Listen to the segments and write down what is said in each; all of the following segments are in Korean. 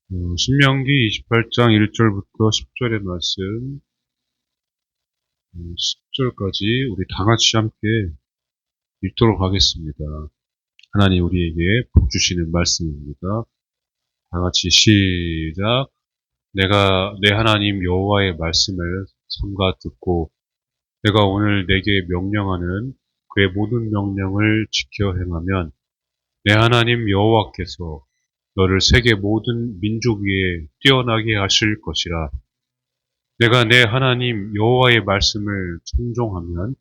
신명기 28장 1절부터 10절의 말씀, 10절까지 우리 다 같이 함께 읽도록 하겠습니다. 하나님 우리에게 복 주시는 말씀입니다. 다 같이 시작. 내가 내 하나님 여호와의 말씀을 삼가 듣고 내가 오늘 내게 명령하는 그의 모든 명령을 지켜 행하면 내 하나님 여호와께서 너를 세계 모든 민족 위에 뛰어나게 하실 것이라. 내가 내 하나님 여호와의 말씀을 청종하면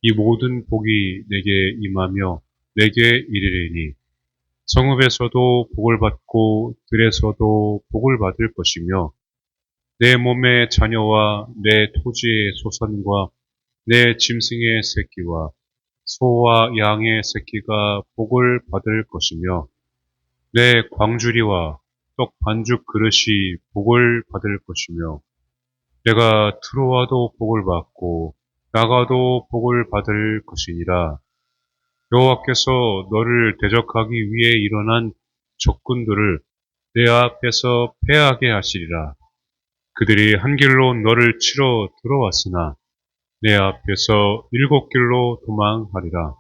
이 모든 복이 내게 임하며 내게 이르리니 성읍에서도 복을 받고 들에서도 복을 받을 것이며 내 몸의 자녀와 내 토지의 소산과 내 짐승의 새끼와 소와 양의 새끼가 복을 받을 것이며 내 광주리와 떡 반죽 그릇이 복을 받을 것이며 내가 들어와도 복을 받고 나가도 복을 받을 것이니라. 여호와께서 너를 대적하기 위해 일어난 적군들을 내 앞에서 패하게 하시리라. 그들이 한 길로 너를 치러 들어왔으나 내 앞에서 7길로 도망하리라.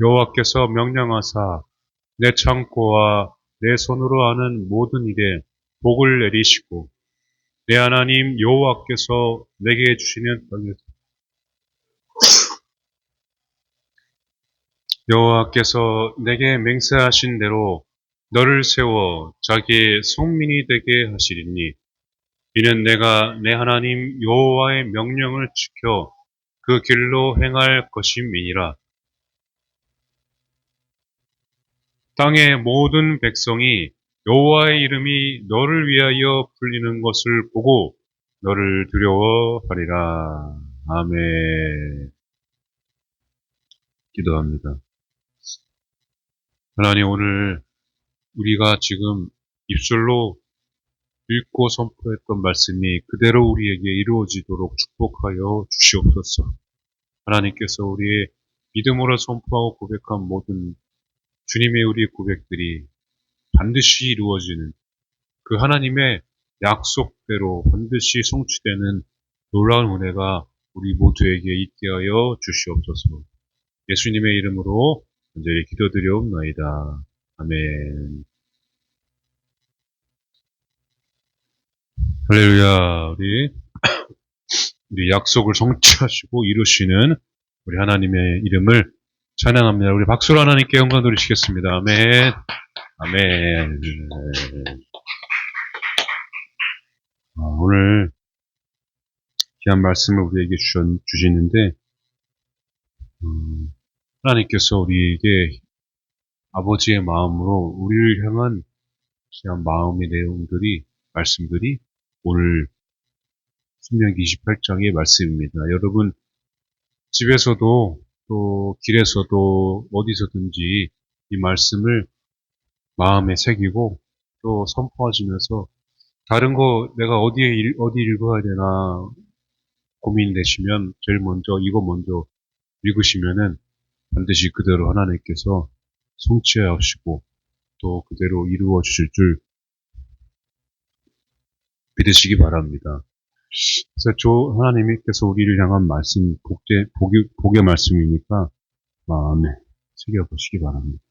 여호와께서 명령하사 내 창고와 내 손으로 하는 모든 일에 복을 내리시고 내 하나님 여호와께서 내게 주시는 땅에서 여호와께서 내게 맹세하신 대로 너를 세워 자기의 성민이 되게 하시리니 이는 내가 내 하나님 여호와의 명령을 지켜 그 길로 행할 것임이니라. 땅의 모든 백성이 여호와의 이름이 너를 위하여 불리는 것을 보고 너를 두려워하리라. 아멘. 기도합니다. 하나님, 오늘 우리가 지금 입술로 읽고 선포했던 말씀이 그대로 우리에게 이루어지도록 축복하여 주시옵소서. 하나님께서 우리의 믿음으로 선포하고 고백한 모든 주님의 우리 고백들이 반드시 이루어지는 그 하나님의 약속대로 반드시 성취되는 놀라운 은혜가 우리 모두에게 있게 하여 주시옵소서. 예수님의 이름으로 간절히 기도드려옵나이다. 아멘. 할렐루야. 우리 약속을 성취하시고 이루시는 우리 하나님의 이름을 찬양합니다. 우리 박수로 하나님께 영광 돌리시겠습니다. 아멘. 아멘. 오늘 귀한 말씀을 우리에게 주시는데 하나님께서 우리에게 아버지의 마음으로 우리를 향한 귀한 마음의 내용들이 말씀들이 오늘 신명기 28장의 말씀입니다. 여러분 집에서도 또 길에서도 어디서든지 이 말씀을 마음에 새기고 또 선포하시면서 다른 거 내가 어디 읽어야 되나 고민되시면 제일 먼저 이거 먼저 읽으시면은 반드시 그대로 하나님께서 성취하시고 또 그대로 이루어 주실 줄 믿으시기 바랍니다. 그래서 하나님께서 우리를 향한 말씀, 복의 말씀이니까 마음에 새겨보시기 바랍니다.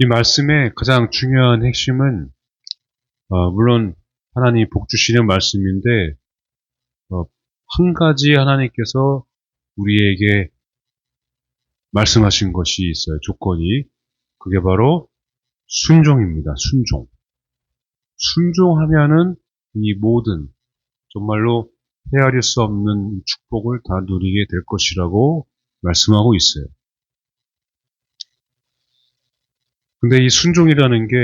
이 말씀의 가장 중요한 핵심은 물론 하나님이 복 주시는 말씀인데 한 가지 하나님께서 우리에게 말씀하신 것이 있어요. 조건이. 그게 바로 순종입니다. 순종. 순종하면은 이 모든 정말로 헤아릴 수 없는 축복을 다 누리게 될 것이라고 말씀하고 있어요. 근데 이 순종이라는 게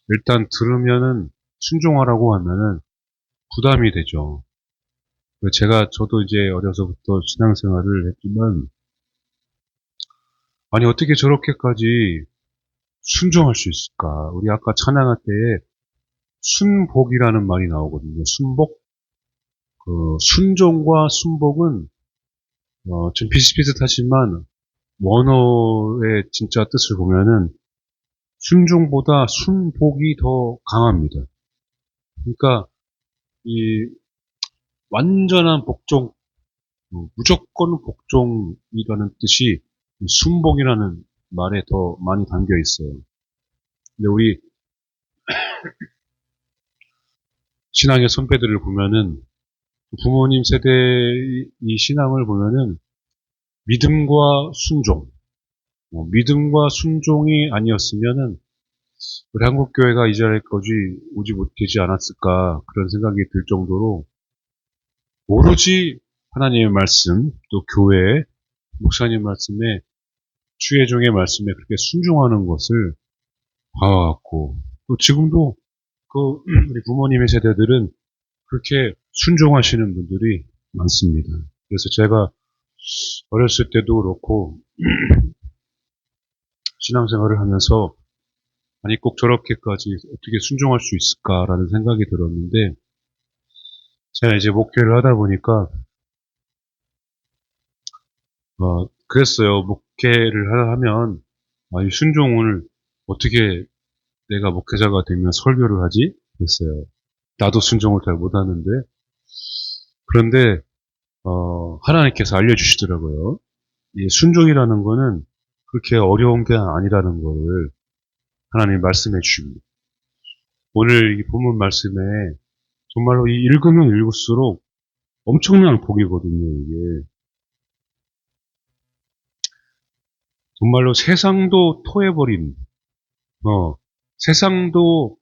일단 들으면은 순종하라고 하면은 부담이 되죠. 저도 이제 어려서부터 신앙생활을 했지만 아니 어떻게 저렇게까지 순종할 수 있을까? 우리 아까 찬양할 때에 순복이라는 말이 나오거든요. 순복. 순종과 순복은 좀 비슷비슷하지만 원어의 진짜 뜻을 보면은 순종보다 순복이 더 강합니다. 그러니까 이 완전한 복종, 무조건 복종이라는 뜻이 순복이라는 말에 더 많이 담겨 있어요. 근데 우리 신앙의 선배들을 보면은 부모님 세대의 이 신앙을 보면은 믿음과 순종, 믿음과 순종이 아니었으면은 우리 한국교회가 이 자리까지 오지 못하지 않았을까 그런 생각이 들 정도로 오로지 하나님의 말씀 또 교회 목사님 말씀에 주의 종의 말씀에 그렇게 순종하는 것을 봐왔고 또 지금도 그 우리 부모님의 세대들은 그렇게 순종하시는 분들이 많습니다. 그래서 제가 어렸을 때도 그렇고 신앙생활을 하면서 아니 꼭 저렇게까지 어떻게 순종할 수 있을까라는 생각이 들었는데 제가 이제 목회를 하다 보니까 그랬어요. 목회를 하면 이 순종을 어떻게 내가 목회자가 되면 설교를 하지? 그랬어요. 나도 순종을 잘 못하는데 그런데 하나님께서 알려주시더라고요. 이 순종이라는 거는 그렇게 어려운 게 아니라는 거를 하나님 말씀해 주십니다. 오늘 이 본문 말씀에 정말로 이 읽으면 읽을수록 엄청난 복이거든요, 이게. 정말로 세상도 토해버린, 세상도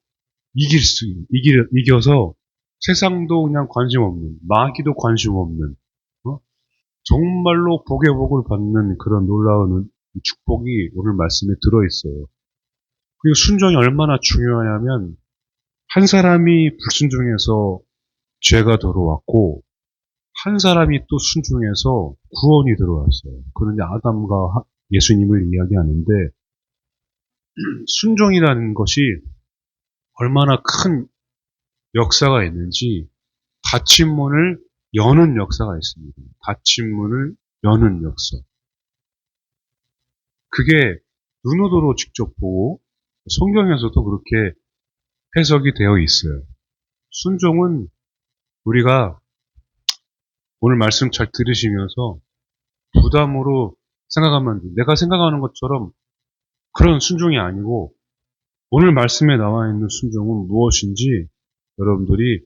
이겨서 세상도 그냥 관심 없는, 마귀도 관심 없는, 정말로 복의 복을 받는 그런 놀라운 축복이 오늘 말씀에 들어있어요. 그리고 순종이 얼마나 중요하냐면, 한 사람이 불순종해서 죄가 들어왔고, 한 사람이 또 순종해서 구원이 들어왔어요. 그런데 아담과 예수님을 이야기하는데, 순종이라는 것이 얼마나 큰 역사가 있는지, 닫힌 문을 여는 역사가 있습니다. 닫힌 문을 여는 역사. 그게 눈으로 직접 보고, 성경에서도 그렇게 해석이 되어 있어요. 순종은 우리가 오늘 말씀 잘 들으시면서 부담으로 생각하면 안 돼요. 내가 생각하는 것처럼 그런 순종이 아니고 오늘 말씀에 나와 있는 순종은 무엇인지 여러분들이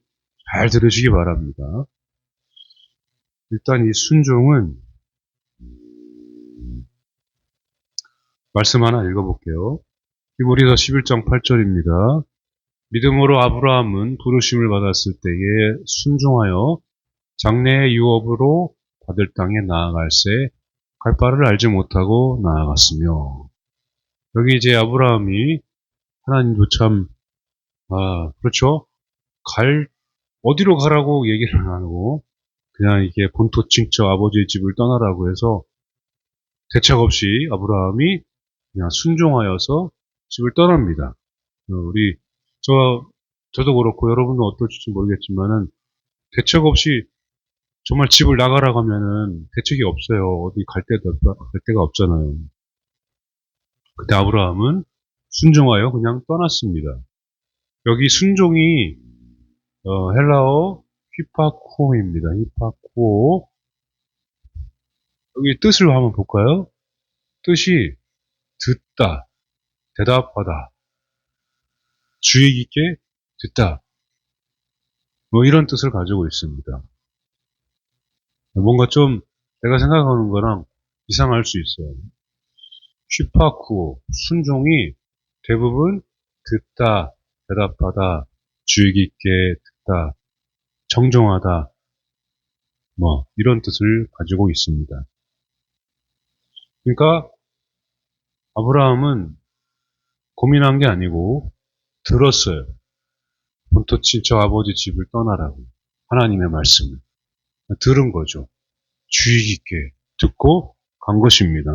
잘 들으시기 바랍니다. 일단 이 순종은 말씀 하나 읽어볼게요. 히브리서 11장 8절입니다. 믿음으로 아브라함은 부르심을 받았을 때에 순종하여 장래의 유업으로 받을 땅에 나아갈새 갈 바를 알지 못하고 나아갔으며 여기 이제 아브라함이 하나님도 참 그렇죠. 어디로 가라고 얘기를 안 하고 그냥 이게 본토 친척 아버지의 집을 떠나라고 해서 대책 없이 아브라함이 그냥 순종하여서 집을 떠납니다. 우리 저도 그렇고 여러분도 어떨지 모르겠지만은 대책 없이 정말 집을 나가라고 하면은 대책이 없어요. 어디 갈 데가 없잖아요. 그때 아브라함은 순종하여 그냥 떠났습니다. 여기 순종이 헬라어 휘파쿠오입니다. 휘파쿠오. 여기 뜻을 한번 볼까요? 뜻이 듣다, 대답하다, 주의 깊게 듣다. 뭐 이런 뜻을 가지고 있습니다. 뭔가 좀 내가 생각하는 거랑 이상할 수 있어요. 휘파쿠오, 순종이 대부분 듣다, 대답하다, 주의 깊게 듣다, 정정하다, 뭐 이런 뜻을 가지고 있습니다. 그러니까 아브라함은 고민한 게 아니고 들었어요. 본토 친척 아버지 집을 떠나라고 하나님의 말씀을 들은 거죠. 주의 깊게 듣고 간 것입니다.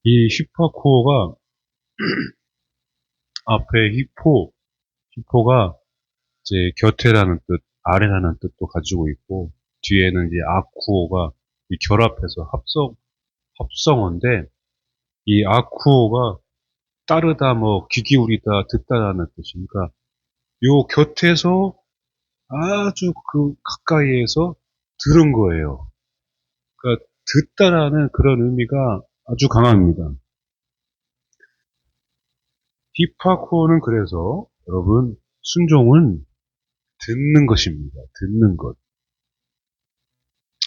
이 히파코어가 앞에 히포가 이제 곁에라는 뜻, 아래라는 뜻도 가지고 있고 뒤에는 이제 아쿠오가 결합해서 합성어인데 이 아쿠오가 따르다, 뭐 귀 기울이다, 듣다라는 뜻이니까 요 곁에서 아주 그 가까이에서 들은 거예요. 그러니까 듣다라는 그런 의미가 아주 강합니다. 히파코는 그래서 여러분 순종은 듣는 것입니다. 듣는 것.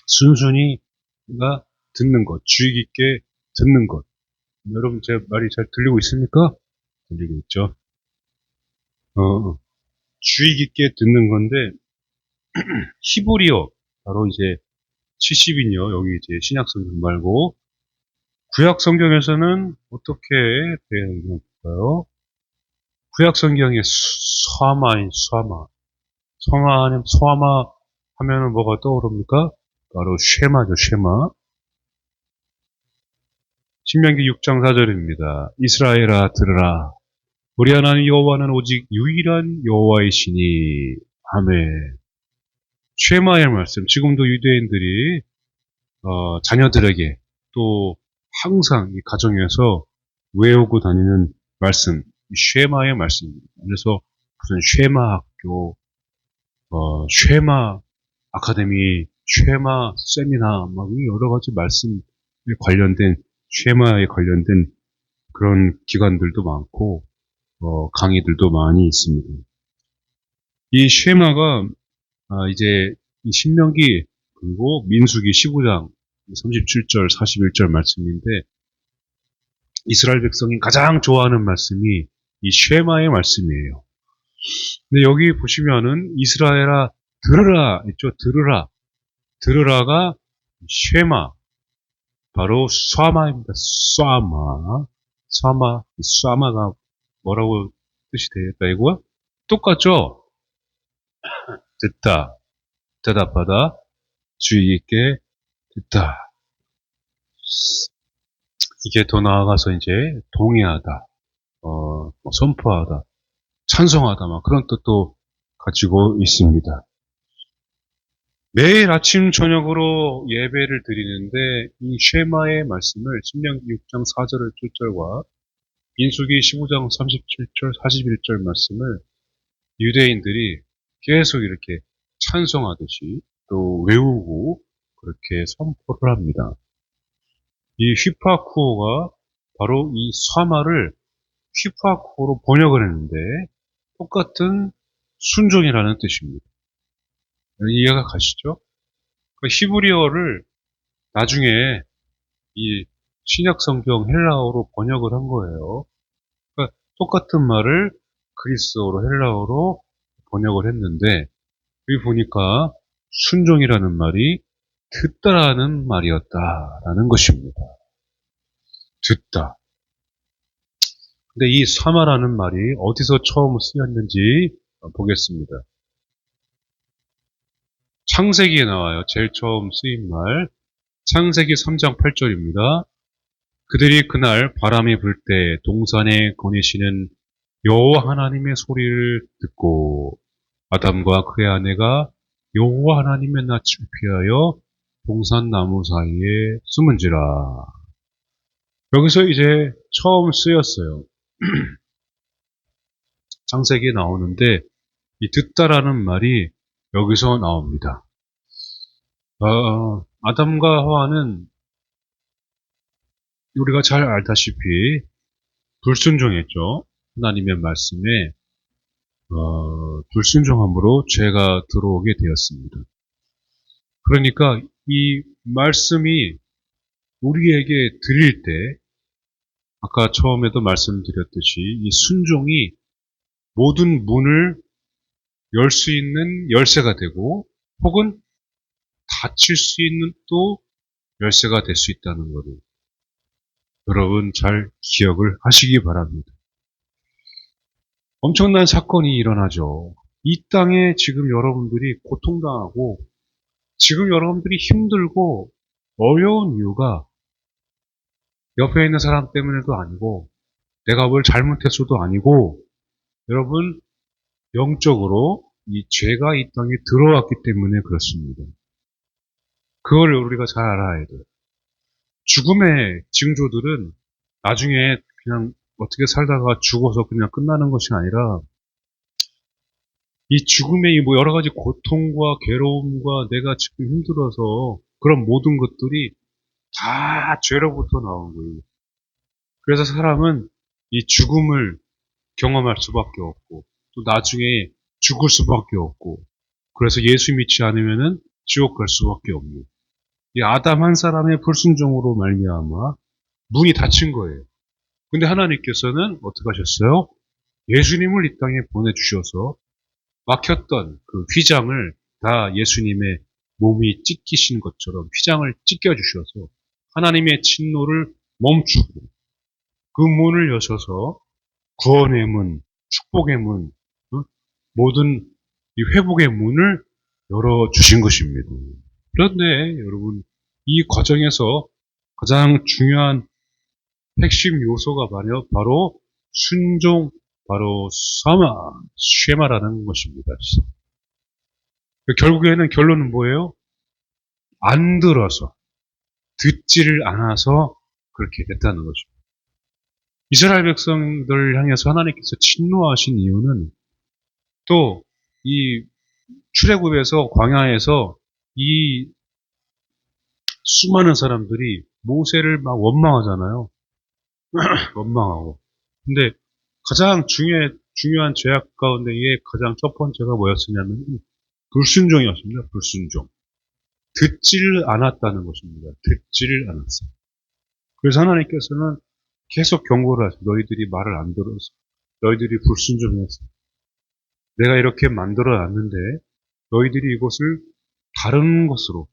순순히가 듣는 것. 주의 깊게 듣는 것. 여러분 제 말이 잘 들리고 있습니까? 들리고 있죠. 주의 깊게 듣는 건데 히브리어 바로 이제 70인요. 여기 이제 신약 성경 말고 구약 성경에서는 어떻게 되어 있나 볼까요? 구약 성경의 수아마인 수아마. 수아마 하면은 뭐가 떠오릅니까? 바로 쉐마죠, 쉐마. 신명기 6장 4절입니다. 이스라엘아 들으라. 우리 하나님 여호와는 오직 유일한 여호와이시니. 아멘. 쉐마의 말씀. 지금도 유대인들이 자녀들에게 또 항상 이 가정에서 외우고 다니는 말씀, 쉐마의 말씀입니다. 그래서 무슨 쉐마 학교, 쉐마 아카데미, 쉐마 세미나, 막 여러 가지 말씀에 관련된, 쉐마에 관련된 그런 기관들도 많고, 강의들도 많이 있습니다. 이 쉐마가, 이제 이 신명기, 그리고 민수기 15장 37절, 41절 말씀인데, 이스라엘 백성이 가장 좋아하는 말씀이 이 쉐마의 말씀이에요. 근데 여기 보시면은 이스라엘아 들으라 있죠. 들으라. 들으라가 쉐마 바로 쏴마입니다. 쏴마. 쏴마. 쏴마가 뭐라고 뜻이 되겠다 이거야? 똑같죠? 듣다. 대답하다. 주의 깊게 듣다. 이게 더 나아가서 이제 동의하다. 선포하다. 찬성하다. 막 그런 뜻도 가지고 있습니다. 매일 아침 저녁으로 예배를 드리는데 이 쉐마의 말씀을 신명기 6장 4절 7절과 민수기 15장 37절 41절 말씀을 유대인들이 계속 이렇게 찬송하듯이 또 외우고 그렇게 선포를 합니다. 이 휘파쿠오가 바로 이 사마를 휘파쿠오로 번역을 했는데 똑같은 순종이라는 뜻입니다. 이해가 가시죠? 그 히브리어를 나중에 이 신약 성경 헬라어로 번역을 한 거예요. 그러니까 똑같은 말을 그리스어로 헬라어로 번역을 했는데 여기 보니까 순종이라는 말이 듣다라는 말이었다라는 것입니다. 듣다. 근데 이 사마라는 말이 어디서 처음 쓰였는지 보겠습니다. 창세기에 나와요. 제일 처음 쓰인 말. 창세기 3장 8절입니다. 그들이 그날 바람이 불 때 동산에 거니시는 여호와 하나님의 소리를 듣고 아담과 그의 아내가 여호와 하나님의 낯을 피하여 동산 나무 사이에 숨은지라. 여기서 이제 처음 쓰였어요. 창세기에 나오는데 이 듣다라는 말이 여기서 나옵니다. 아담과 하와는 우리가 잘 알다시피 불순종했죠. 하나님의 말씀에 불순종함으로 죄가 들어오게 되었습니다. 그러니까 이 말씀이 우리에게 들릴 때 아까 처음에도 말씀드렸듯이 이 순종이 모든 문을 열 수 있는 열쇠가 되고 혹은 닫힐 수 있는 또 열쇠가 될 수 있다는 것을 여러분 잘 기억을 하시기 바랍니다. 엄청난 사건이 일어나죠. 이 땅에 지금 여러분들이 고통당하고 지금 여러분들이 힘들고 어려운 이유가 옆에 있는 사람 때문에도 아니고 내가 뭘 잘못했어도 아니고 여러분 영적으로 이 죄가 이 땅에 들어왔기 때문에 그렇습니다. 그걸 우리가 잘 알아야 돼요. 죽음의 징조들은 나중에 그냥 어떻게 살다가 죽어서 그냥 끝나는 것이 아니라 이 죽음의 뭐 여러 가지 고통과 괴로움과 내가 지금 힘들어서 그런 모든 것들이 다 죄로부터 나온 거예요. 그래서 사람은 이 죽음을 경험할 수밖에 없고 또 나중에 죽을 수밖에 없고 그래서 예수 믿지 않으면은 지옥 갈 수밖에 없는 이 아담 한 사람의 불순종으로 말미암아 문이 닫힌 거예요. 근데 하나님께서는 어떻게 하셨어요? 예수님을 이 땅에 보내주셔서 막혔던 그 휘장을 다 예수님의 몸이 찢기신 것처럼 휘장을 찢겨주셔서 하나님의 진노를 멈추고 그 문을 여셔서 구원의 문, 축복의 문, 모든 이 회복의 문을 열어주신 것입니다. 그런데 여러분, 이 과정에서 가장 중요한 핵심 요소가 바로 순종, 바로 쉐마라는 것입니다. 결국에는 결론은 뭐예요? 안 들어서, 듣지를 않아서 그렇게 됐다는 것입니다. 이스라엘 백성들 향해서 하나님께서 진노하신 이유는 또 이 출애굽에서 광야에서 이 수많은 사람들이 모세를 막 원망하잖아요. 원망하고. 근데 가장 중요한 죄악 가운데에 가장 첫 번째가 뭐였었냐면 불순종이었습니다. 불순종. 듣지를 않았다는 것입니다. 듣지를 않았어요. 그래서 하나님께서는 계속 경고를 하세요. 너희들이 말을 안 들어서. 너희들이 불순종해서. 내가 이렇게 만들어 놨는데 너희들이 이것을 다른 것으로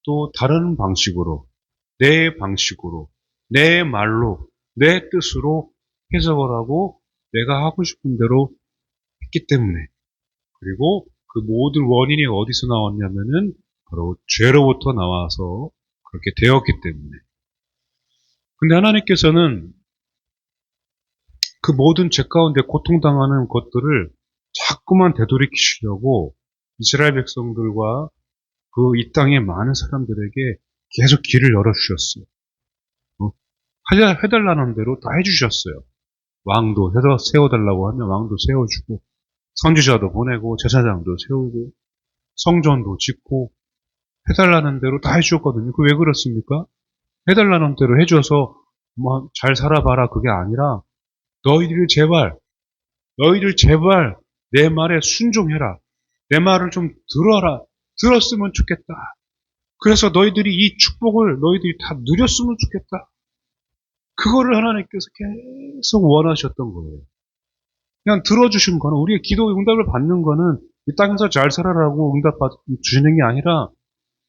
또 다른 방식으로 내 방식으로 내 말로 내 뜻으로 해석을 하고 내가 하고 싶은 대로 했기 때문에 그리고 그 모든 원인이 어디서 나왔냐면은 바로 죄로부터 나와서 그렇게 되었기 때문에 근데 하나님께서는 그 모든 죄 가운데 고통당하는 것들을 자꾸만 되돌이키시려고 이스라엘 백성들과 그 이 땅의 많은 사람들에게 계속 길을 열어주셨어요. 해달라는 대로 다 해주셨어요. 왕도 세워달라고 하면 왕도 세워주고 선지자도 보내고 제사장도 세우고 성전도 짓고 해달라는 대로 다 해주었거든요. 그 왜 그렇습니까? 해달라는 대로 해줘서 뭐 잘 살아봐라 그게 아니라 너희들 제발 내 말에 순종해라. 내 말을 좀 들어라. 들었으면 좋겠다. 그래서 너희들이 이 축복을 너희들이 다 누렸으면 좋겠다. 그거를 하나님께서 계속 원하셨던 거예요. 그냥 들어주신 거는 우리의 기도 응답을 받는 거는 이 땅에서 잘 살아라고 응답 주시는 게 아니라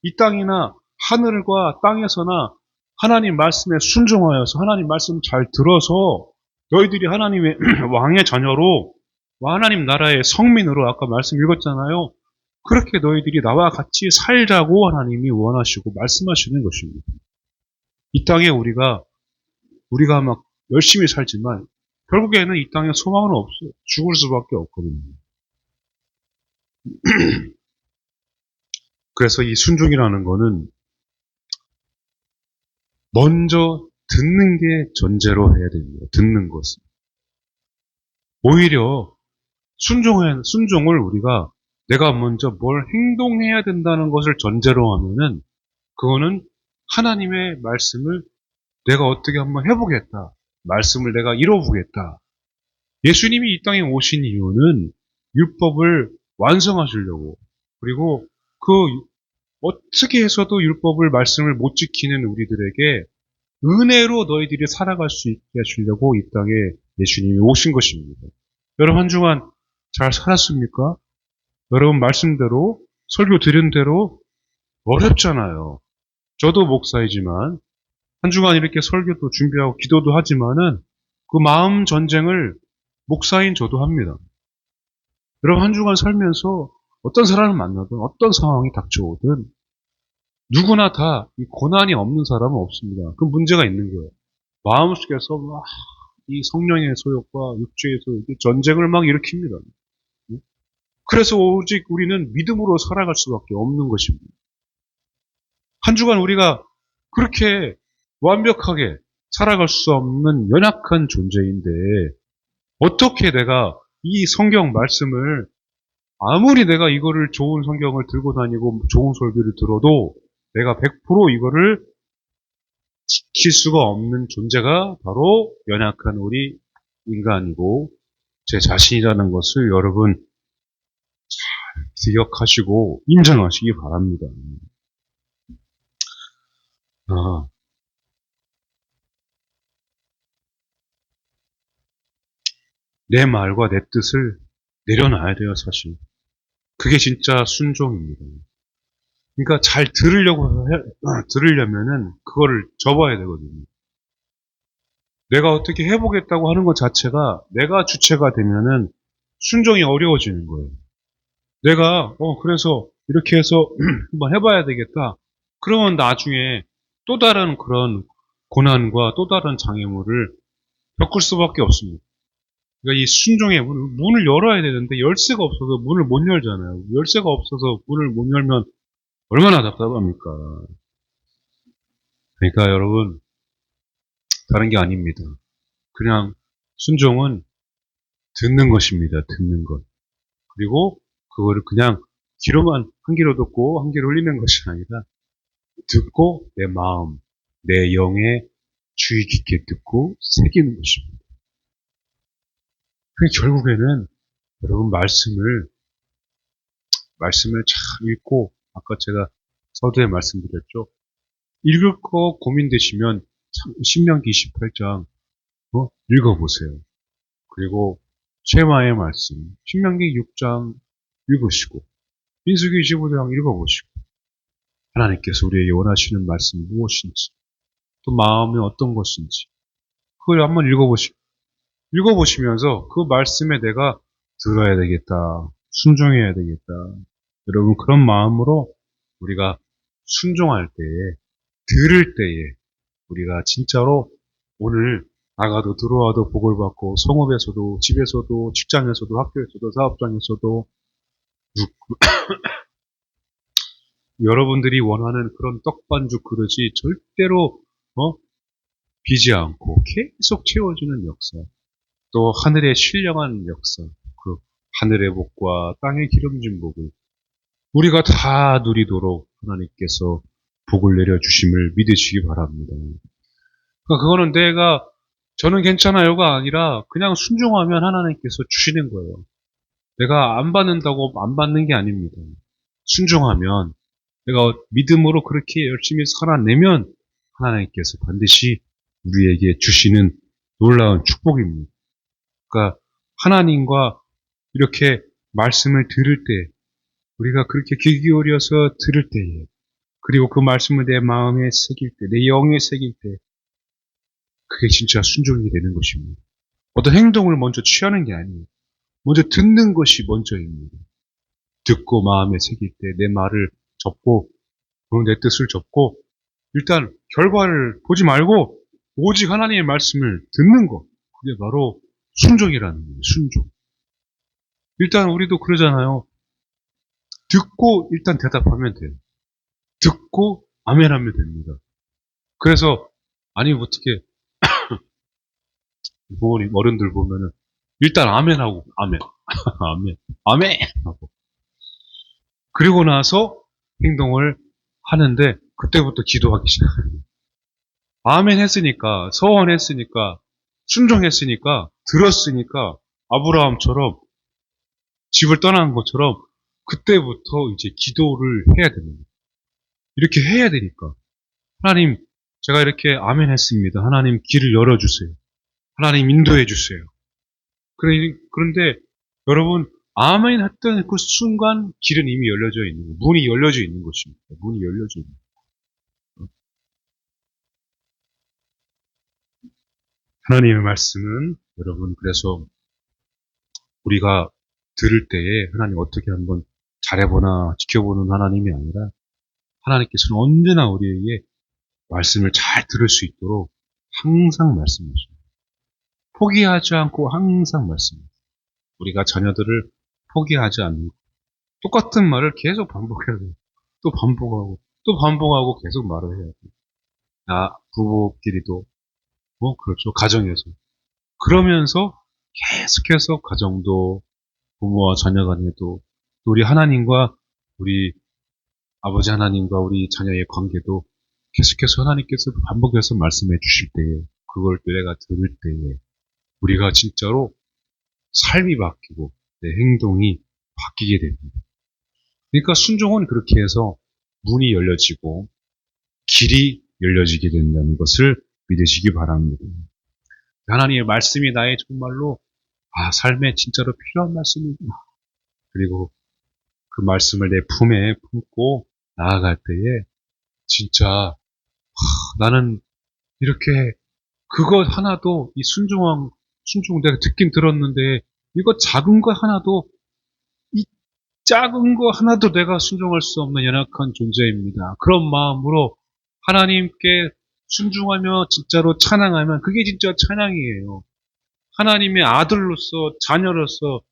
이 땅이나 하늘과 땅에서나 하나님 말씀에 순종하여서 하나님 말씀 잘 들어서 너희들이 하나님의 왕의 자녀로 하나님 나라의 성민으로 아까 말씀 읽었잖아요. 그렇게 너희들이 나와 같이 살자고 하나님이 원하시고 말씀하시는 것입니다. 이 땅에 우리가 막 열심히 살지만 결국에는 이 땅에 소망은 없어요. 죽을 수밖에 없거든요. 그래서 이 순종이라는 거는 먼저 듣는 게 전제로 해야 됩니다. 듣는 것은. 오히려 순종을 우리가 내가 먼저 뭘 행동해야 된다는 것을 전제로 하면은 그거는 하나님의 말씀을 내가 어떻게 한번 해보겠다. 말씀을 내가 이뤄보겠다. 예수님이 이 땅에 오신 이유는 율법을 완성하시려고 그리고 그 어떻게 해서도 율법을 말씀을 못 지키는 우리들에게 은혜로 너희들이 살아갈 수 있게 하시려고 이 땅에 예수님이 오신 것입니다. 여러분 한 주간 잘 살았습니까? 여러분 말씀대로 설교 드린 대로 어렵잖아요. 저도 목사이지만 한 주간 이렇게 설교도 준비하고 기도도 하지만은 그 마음 전쟁을 목사인 저도 합니다. 여러분 한 주간 살면서 어떤 사람을 만나든 어떤 상황이 닥쳐오든 누구나 다 이 고난이 없는 사람은 없습니다. 그 문제가 있는 거예요. 마음속에서 막 이 성령의 소욕과 육체의 소욕이 전쟁을 막 일으킵니다. 그래서 오직 우리는 믿음으로 살아갈 수밖에 없는 것입니다. 한 주간 우리가 그렇게 완벽하게 살아갈 수 없는 연약한 존재인데 어떻게 내가 이 성경 말씀을 아무리 내가 이거를 좋은 성경을 들고 다니고 좋은 설교를 들어도 내가 100% 이거를 지킬 수가 없는 존재가 바로 연약한 우리 인간이고 제 자신이라는 것을 여러분 기억하시고 인정하시기 바랍니다. 아, 내 말과 내 뜻을 내려놔야 돼요, 사실. 그게 진짜 순종입니다. 그러니까 잘 들으려면은 그거를 접어야 되거든요. 내가 어떻게 해보겠다고 하는 것 자체가 내가 주체가 되면은 순종이 어려워지는 거예요. 내가, 그래서 이렇게 해서 한번 해봐야 되겠다. 그러면 나중에 또 다른 그런 고난과 또 다른 장애물을 겪을 수밖에 없습니다. 그러니까 이 순종의 문을 열어야 되는데 열쇠가 없어서 문을 못 열잖아요. 열쇠가 없어서 문을 못 열면 얼마나 답답합니까? 그러니까 여러분, 다른 게 아닙니다. 그냥 순종은 듣는 것입니다. 듣는 것. 그리고 그거를 그냥 귀로만 한 귀로 듣고 한 귀로 흘리는 것이 아니라 듣고 내 마음, 내 영에 주의 깊게 듣고 새기는 것입니다. 그 결국에는 여러분 말씀을 잘 읽고 아까 제가 서두에 말씀드렸죠. 읽을 거 고민되시면 신명기 28장 읽어보세요. 그리고 쉐마의 말씀 신명기 6장 읽으시고 민수기 25장 읽어보시고 하나님께서 우리에게 원하시는 말씀이 무엇인지 또 마음이 어떤 것인지 그걸 한번 읽어보시면서 그 말씀에 내가 들어야 되겠다. 순종해야 되겠다. 여러분 그런 마음으로 우리가 순종할 때에 들을 때에 우리가 진짜로 오늘 나가도 들어와도 복을 받고 성업에서도 집에서도 직장에서도 학교에서도 사업장에서도 여러분들이 원하는 그런 떡반죽 그릇이 절대로 비지 않고 계속 채워주는 역사 또 하늘의 신령한 역사 그 하늘의 복과 땅의 기름진 복을 우리가 다 누리도록 하나님께서 복을 내려주심을 믿으시기 바랍니다. 그러니까 그거는 저는 괜찮아요가 아니라 그냥 순종하면 하나님께서 주시는 거예요. 내가 안 받는다고 안 받는 게 아닙니다. 순종하면 내가 믿음으로 그렇게 열심히 살아내면 하나님께서 반드시 우리에게 주시는 놀라운 축복입니다. 그러니까 하나님과 이렇게 말씀을 들을 때 우리가 그렇게 귀 기울여서 들을 때에 그리고 그 말씀을 내 마음에 새길 때, 내 영에 새길 때 그게 진짜 순종이 되는 것입니다. 어떤 행동을 먼저 취하는 게 아니에요. 먼저 듣는 것이 먼저입니다. 듣고 마음에 새길 때 내 말을 접고 내 뜻을 접고 일단 결과를 보지 말고 오직 하나님의 말씀을 듣는 것. 그게 바로 순종이라는 거예요. 순종. 일단 우리도 그러잖아요. 듣고 일단 대답하면 돼요. 듣고 아멘 하면 됩니다. 그래서 아니 어떻게 부모님 어른들 보면은 일단 아멘 하고 아멘 아멘 아멘 하고 그리고 나서 행동을 하는데 그때부터 기도하기 시작해요. 아멘 했으니까 서원했으니까 순종했으니까 들었으니까 아브라함처럼 집을 떠나는 것처럼 그때부터 이제 기도를 해야 됩니다. 이렇게 해야 되니까 하나님 제가 이렇게 아멘 했습니다. 하나님 길을 열어주세요. 하나님 인도해 주세요. 그런데 여러분 아멘 했던 그 순간 길은 이미 열려져 있는 거예요. 문이 열려져 있는 것입니다. 문이 열려져 있는 거예요. 하나님의 말씀은 여러분 그래서 우리가 들을 때에 하나님 어떻게 한번 잘해보나 지켜보는 하나님이 아니라 하나님께서는 언제나 우리에게 말씀을 잘 들을 수 있도록 항상 말씀하십니다. 포기하지 않고 항상 말씀합니다. 우리가 자녀들을 포기하지 않는 똑같은 말을 계속 반복해야 돼요. 또 반복하고 또 반복하고 계속 말을 해야 돼요. 부부끼리도, 그렇죠. 가정에서. 그러면서 계속해서 가정도, 부모와 자녀 간에도, 우리 하나님과 우리 아버지 하나님과 우리 자녀의 관계도 계속해서 하나님께서 반복해서 말씀해 주실 때에, 그걸 내가 들을 때에, 우리가 진짜로 삶이 바뀌고, 내 행동이 바뀌게 됩니다. 그러니까 순종은 그렇게 해서 문이 열려지고, 길이 열려지게 된다는 것을 믿으시기 바랍니다. 하나님의 말씀이 나의 정말로, 삶에 진짜로 필요한 말씀이구나. 그리고 그 말씀을 내 품에 품고 나아갈 때에, 진짜, 나는 이렇게, 그것 하나도, 순종 내가 듣긴 들었는데, 이거 작은 거 하나도, 이 작은 거 하나도 내가 순종할 수 없는 연약한 존재입니다. 그런 마음으로 하나님께 순종하며 진짜로 찬양하면 그게 진짜 찬양이에요. 하나님의 아들로서, 자녀로서,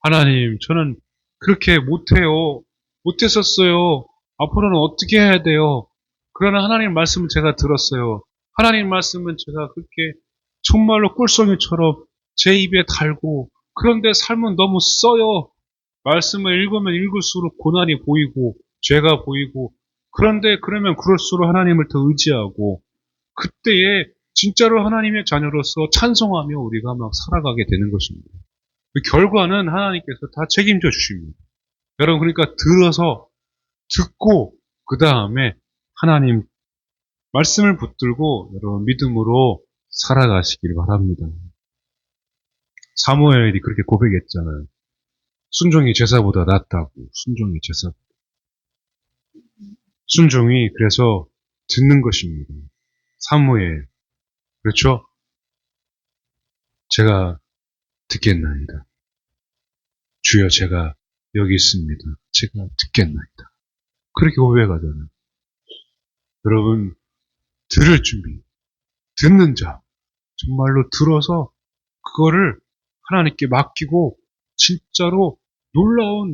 하나님, 저는 그렇게 못해요. 못했었어요. 앞으로는 어떻게 해야 돼요? 그러나 하나님 말씀을 제가 들었어요. 하나님 말씀은 제가 그렇게 정말로 꿀송이처럼 제 입에 달고, 그런데 삶은 너무 써요. 말씀을 읽으면 읽을수록 고난이 보이고, 죄가 보이고, 그런데 그러면 그럴수록 하나님을 더 의지하고, 그때에 진짜로 하나님의 자녀로서 찬송하며 우리가 막 살아가게 되는 것입니다. 그 결과는 하나님께서 다 책임져 주십니다. 여러분, 그러니까 들어서 듣고 그 다음에 하나님 말씀을 붙들고 여러분 믿음으로 살아가시길 바랍니다. 사무엘이 그렇게 고백했잖아요. 순종이 제사보다 낫다고. 순종이 제사. 순종이 그래서 듣는 것입니다. 사무엘. 그렇죠? 제가 듣겠나이다. 주여, 제가 여기 있습니다. 제가 듣겠나이다. 그렇게 고백하잖아요. 여러분, 들을 준비, 듣는 자, 정말로 들어서 그거를 하나님께 맡기고 진짜로 놀라운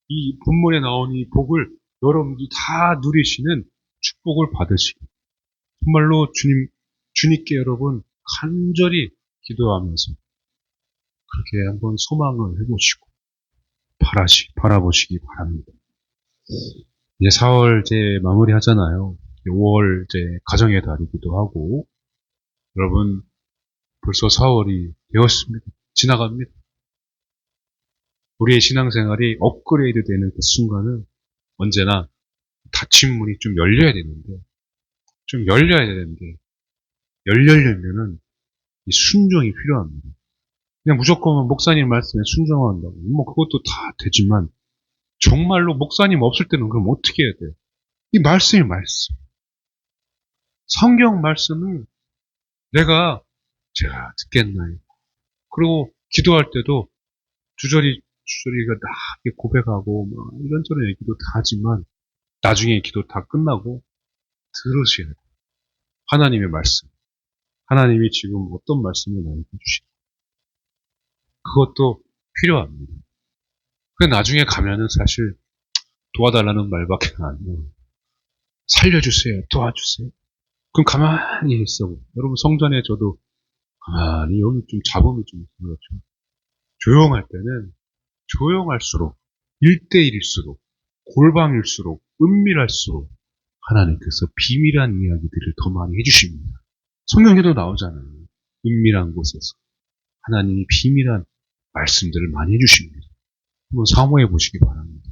이 본문에 나온 이 복을 여러분들이 다 누리시는 축복을 받으시고, 정말로 주님께 여러분 간절히 기도하면서 그렇게 한번 소망을 해보시고 바라보시기 바랍니다. 이제 4월 이제 마무리 하잖아요. 5월 이제 가정의 달이기도 하고, 여러분 벌써 4월이 되었습니다. 지나갑니다. 우리의 신앙생활이 업그레이드 되는 그 순간은 언제나 닫힌 문이 좀 열려야 되는데, 열려려면은 이 순종이 필요합니다. 그냥 무조건 목사님 말씀에 순종한다고. 그것도 다 되지만, 정말로 목사님 없을 때는 그럼 어떻게 해야 돼요? 이 말씀이 말씀. 성경 말씀을 제가 듣겠나요? 그리고 기도할 때도 주저리가 다 고백하고, 이런저런 얘기도 다 하지만, 나중에 기도 다 끝나고, 들으셔야 돼요. 하나님의 말씀. 하나님이 지금 어떤 말씀을 나에게 주시나. 그것도 필요합니다. 그 나중에 가면은 사실 도와달라는 말밖에 안 해요. 살려주세요. 도와주세요. 그럼 가만히 있어. 여러분, 성전에 저도 가만히 여기 좀 잡음이 좀 있는 거죠. 조용할 때는 조용할수록, 1대1일수록, 골방일수록, 은밀할수록 하나님께서 비밀한 이야기들을 더 많이 해주십니다. 성경에도 나오잖아요. 은밀한 곳에서 하나님이 비밀한 말씀들을 많이 해주십니다. 한번 사모해 보시기 바랍니다.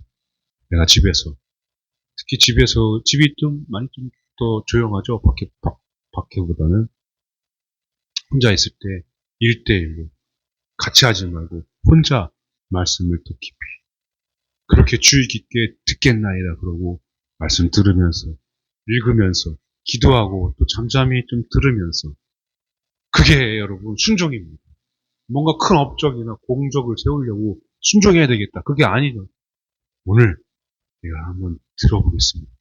내가 특히 집이 좀 많이 좀 더 조용하죠. 밖에보다는 혼자 있을 때 1대1로 같이 하지 말고 혼자 말씀을 더 깊이 그렇게 주의 깊게 듣겠나이다 그러고 말씀 들으면서 읽으면서 기도하고 또 잠잠히 좀 들으면서, 그게 여러분 순종입니다. 뭔가 큰 업적이나 공적을 세우려고 순종해야 되겠다. 그게 아니죠. 오늘 내가 한번 들어보겠습니다.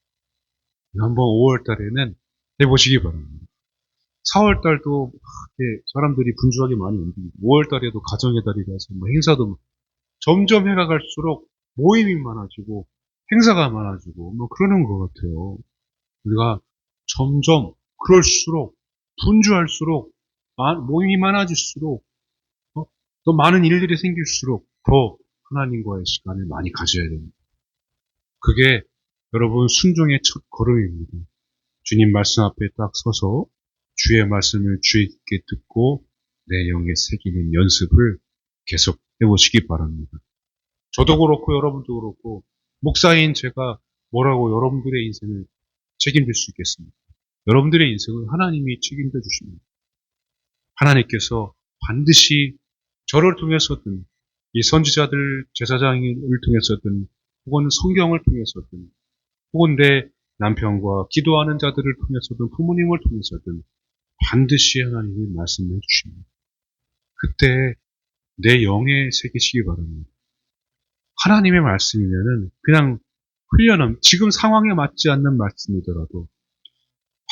한번 5월 달에는 해보시기 바랍니다. 4월 달도 사람들이 분주하게 많이 움직이고, 5월 달에도 가정의 달이라서 행사도 점점 해가 갈수록 모임이 많아지고 행사가 많아지고 그러는 것 같아요. 우리가 점점 그럴수록, 분주할수록, 모임이 많아질수록, 더 많은 일들이 생길수록 더 하나님과의 시간을 많이 가져야 됩니다. 그게 여러분 순종의 첫 걸음입니다. 주님 말씀 앞에 딱 서서 주의 말씀을 주의 깊게 듣고 내 영에 새기는 연습을 계속 해보시기 바랍니다. 저도 그렇고 여러분도 그렇고 목사인 제가 뭐라고 여러분들의 인생을 책임질 수 있겠습니까? 여러분들의 인생은 하나님이 책임져 주십니다. 하나님께서 반드시 저를 통해서든 이 선지자들 제사장을 통해서든 혹은 성경을 통해서든 혹은 내 남편과 기도하는 자들을 통해서든 부모님을 통해서든 반드시 하나님이 말씀해 주십니다. 그때 내 영에 새기시기 바랍니다. 하나님의 말씀이면은 그냥 지금 상황에 맞지 않는 말씀이더라도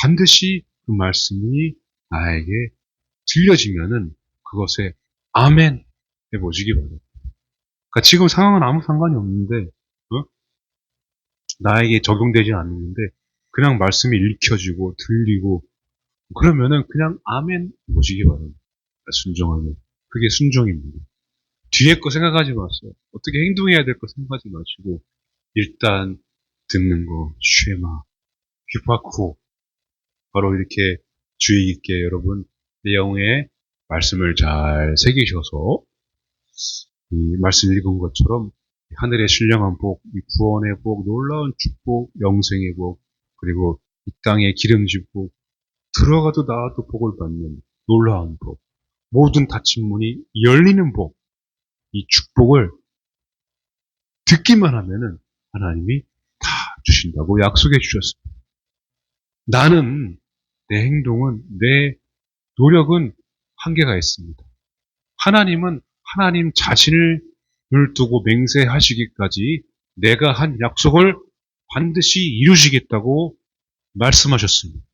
반드시 그 말씀이 나에게 들려지면은 그것에 아멘 해보시기 바랍니다. 그러니까 지금 상황은 아무 상관이 없는데, 나에게 적용되지 않는데, 그냥 말씀이 읽혀지고 들리고, 그러면은 그냥 아멘 해보시기 바랍니다. 순종하면. 그게 순종입니다. 뒤에 거 생각하지 마세요. 어떻게 행동해야 될 거 생각하지 마시고, 일단 듣는 거, 쉐마, 휘파쿠, 바로 이렇게 주의 깊게 여러분, 내 영의 말씀을 잘 새기셔서, 이 말씀 읽은 것처럼 하늘의 신령한 복, 이 구원의 복, 놀라운 축복, 영생의 복, 그리고 이 땅의 기름진 복, 들어가도 나와도 복을 받는 놀라운 복, 모든 닫힌 문이 열리는 복, 이 축복을 듣기만 하면은 하나님이 다 주신다고 약속해 주셨습니다. 나는, 내 행동은, 내 노력은 한계가 있습니다. 하나님은 하나님 자신을 두고 맹세하시기까지 내가 한 약속을 반드시 이루시겠다고 말씀하셨습니다.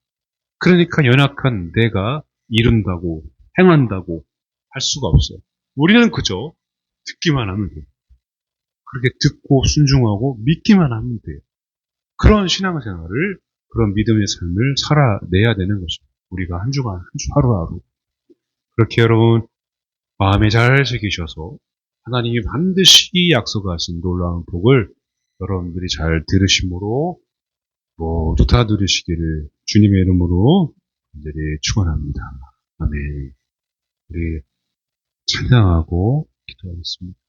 그러니까 연약한 내가 이룬다고, 행한다고 할 수가 없어요. 우리는 그저 듣기만 하면 돼요. 그렇게 듣고 순종하고 믿기만 하면 돼요. 그런 신앙생활을, 그런 믿음의 삶을 살아내야 되는 것입니다. 우리가 한 주간, 하루하루. 그렇게 여러분, 마음에 잘 새기셔서 하나님이 반드시 약속하신 놀라운 복을 여러분들이 잘 들으심으로 모두 다 누리시기를 주님의 이름으로 간절히 축원합니다. 아멘. 우리 찬양하고 기도하겠습니다.